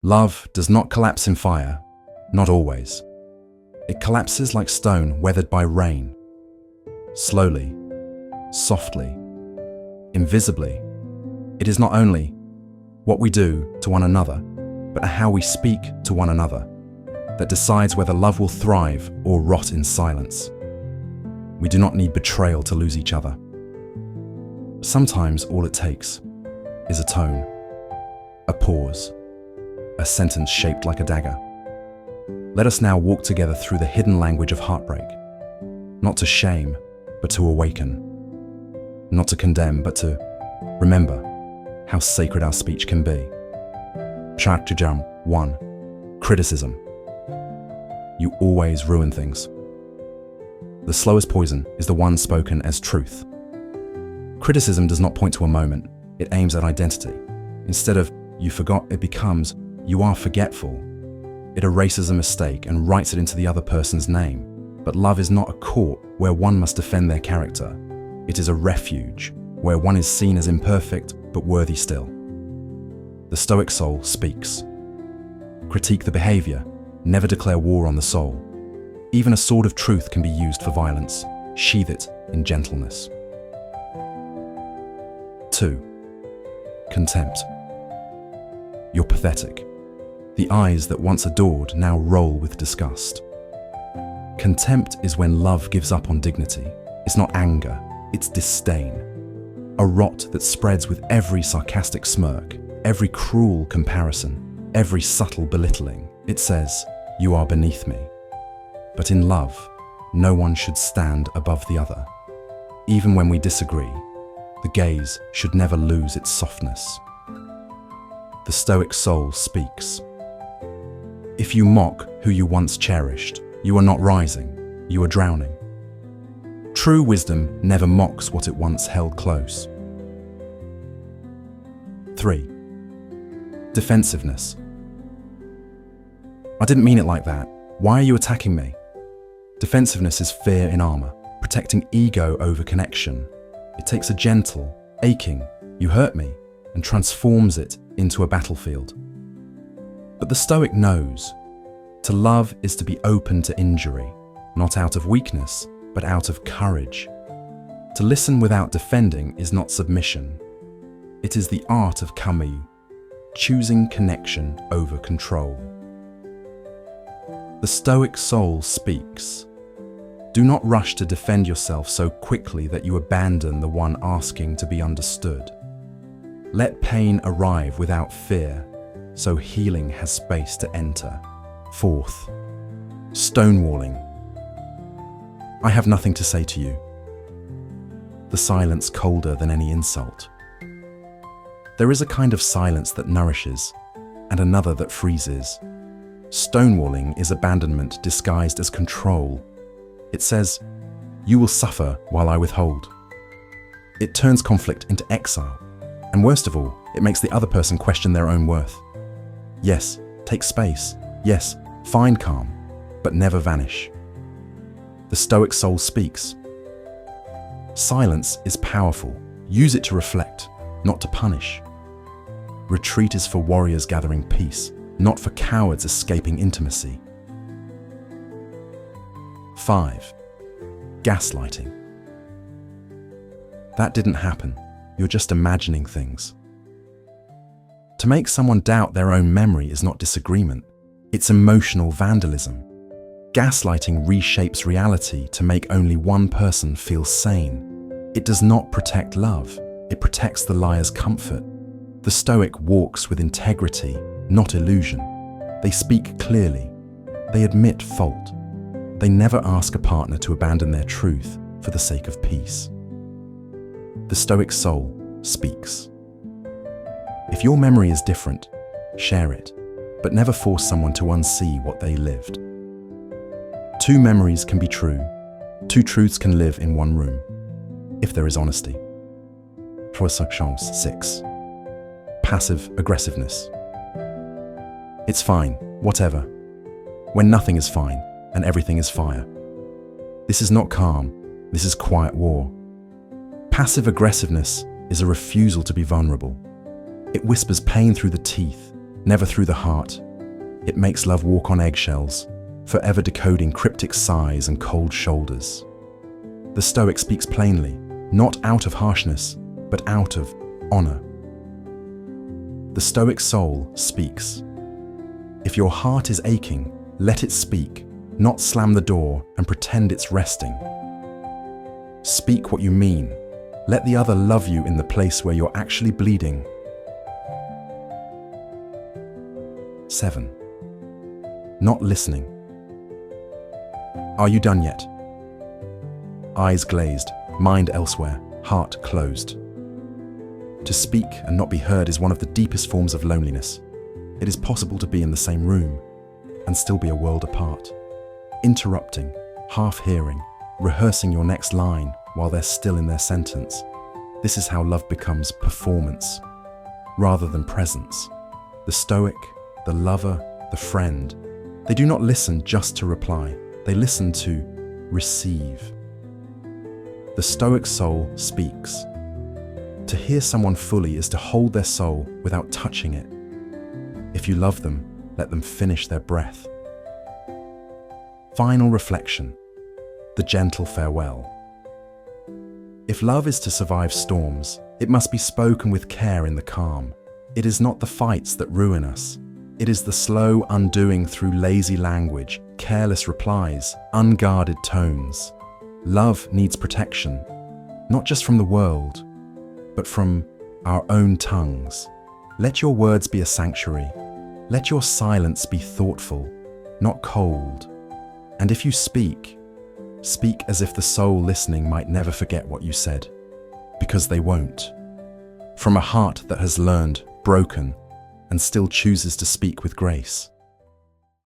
Love does not collapse in fire, not always. It collapses like stone weathered by rain. Slowly, softly, invisibly. It is not only what we do to one another, but how we speak to one another that decides whether love will thrive or rot in silence. We do not need betrayal to lose each other. Sometimes all it takes is a tone, a pause, a sentence shaped like a dagger. Let us now walk together through the hidden language of heartbreak, not to shame, but to awaken, not to condemn, but to remember how sacred our speech can be. Chapter 1. Criticism. You always ruin things. The slowest poison is the one spoken as truth. Criticism does not point to a moment, it aims at identity. Instead of "you forgot," it becomes "you are forgetful." It erases a mistake and writes it into the other person's name. But love is not a court where one must defend their character. It is a refuge where one is seen as imperfect but worthy still. The Stoic soul speaks. Critique the behavior, never declare war on the soul. Even a sword of truth can be used for violence. Sheathe it in gentleness. 2. Contempt. You're pathetic. The eyes that once adored now roll with disgust. Contempt is when love gives up on dignity. It's not anger, it's disdain. A rot that spreads with every sarcastic smirk, every cruel comparison, every subtle belittling. It says, "You are beneath me." But in love, no one should stand above the other. Even when we disagree, the gaze should never lose its softness. The Stoic soul speaks. If you mock who you once cherished, you are not rising, you are drowning. True wisdom never mocks what it once held close. 3. Defensiveness. I didn't mean it like that. Why are you attacking me? Defensiveness is fear in armor, protecting ego over connection. It takes a gentle, aching, "you hurt me," and transforms it into a battlefield. But the Stoic knows, to love is to be open to injury, not out of weakness, but out of courage. To listen without defending is not submission. It is the art of Camus, choosing connection over control. The Stoic soul speaks. Do not rush to defend yourself so quickly that you abandon the one asking to be understood. Let pain arrive without fear, so healing has space to enter. 4th, stonewalling. I have nothing to say to you. The silence colder than any insult. There is a kind of silence that nourishes, and another that freezes. Stonewalling is abandonment disguised as control. It says, "You will suffer while I withhold." It turns conflict into exile, and worst of all, it makes the other person question their own worth. Yes, take space. Yes, find calm, but never vanish. The Stoic soul speaks. Silence is powerful. Use it to reflect, not to punish. Retreat is for warriors gathering peace, not for cowards escaping intimacy. 5. Gaslighting. That didn't happen. You're just imagining things. To make someone doubt their own memory is not disagreement. It's emotional vandalism. Gaslighting reshapes reality to make only one person feel sane. It does not protect love. It protects the liar's comfort. The Stoic walks with integrity, not illusion. They speak clearly. They admit fault. They never ask a partner to abandon their truth for the sake of peace. The Stoic soul speaks. If your memory is different, share it, but never force someone to unsee what they lived. 2 memories can be true. 2 truths can live in one room, if there is honesty. 6. Passive-aggressiveness. It's fine, whatever. When nothing is fine and everything is fire. This is not calm, this is quiet war. Passive-aggressiveness is a refusal to be vulnerable. It whispers pain through the teeth, never through the heart. It makes love walk on eggshells, forever decoding cryptic sighs and cold shoulders. The Stoic speaks plainly, not out of harshness, but out of honor. The Stoic soul speaks. If your heart is aching, let it speak, not slam the door and pretend it's resting. Speak what you mean. Let the other love you in the place where you're actually bleeding. 7. Not listening. Are you done yet? Eyes glazed, mind elsewhere, heart closed. To speak and not be heard is one of the deepest forms of loneliness. It is possible to be in the same room and still be a world apart. Interrupting, half-hearing, rehearsing your next line while they're still in their sentence. This is how love becomes performance rather than presence. The Stoic, the lover, the friend, they do not listen just to reply. They listen to receive. The Stoic soul speaks. To hear someone fully is to hold their soul without touching it. If you love them, let them finish their breath. Final reflection, the gentle farewell. If love is to survive storms, it must be spoken with care in the calm. It is not the fights that ruin us. It is the slow undoing through lazy language, careless replies, unguarded tones. Love needs protection, not just from the world, but from our own tongues. Let your words be a sanctuary. Let your silence be thoughtful, not cold. And if you speak, speak as if the soul listening might never forget what you said, because they won't. From a heart that has learned, broken, and still chooses to speak with grace.